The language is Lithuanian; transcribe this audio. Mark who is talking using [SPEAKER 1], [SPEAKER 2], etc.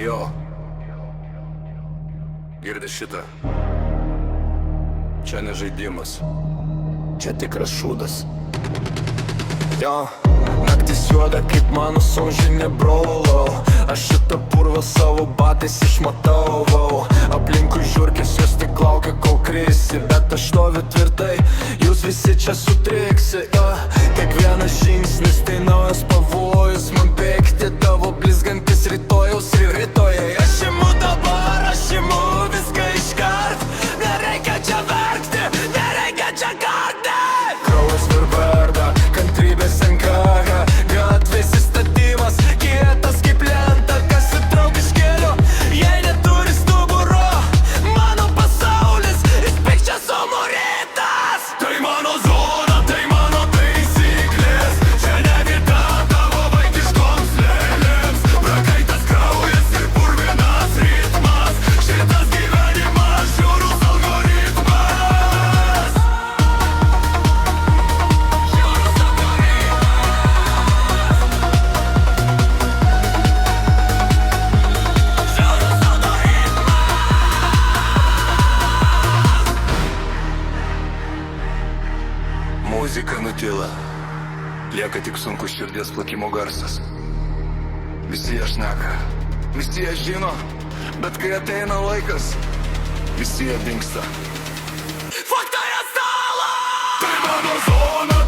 [SPEAKER 1] Jo, girdi šitą. Čia ne žaidimas, čia tikras šūdas. Jo, naktis juoda kaip mano sunžinė brolo. Aš šitą purvą savo batais išmatau. Aplinkui žiurkės, jos tik laukia kol krisi. Bet aš stoviu tvirtai, jūs visi čia sutriksi. Kiekvienas žingsnis tai naujas pavojus. Man bėgti tavo blizgantis rytojaus ir rytojai. Aš imu dabar, aš imu viską iškart. Nereikia čia verkti, nereikia čia karti. Kraujas verda, kantrybės NKH. Gatvės įstatymas, kietas kaip lenta. Kas įtrauk iš kelių, jei neturi stuburo. Mano pasaulis, jis pykčia sumūrytas. Tai mano zona, tai mano taisyklės. Čia ne vieta tavo vaikiškoms lėlėms. Prakaitas kraujas ir purvinas ritmas. Šitas gyvenimas, žiaurus algoritmas. Muzika nutila, lieka tik sunkus širdies plakimo garsas. Visi jie šneka, visi jie žino, bet kai ateina laikas, visi jie dingsta. Faktai ant stalo! Tai mano zona.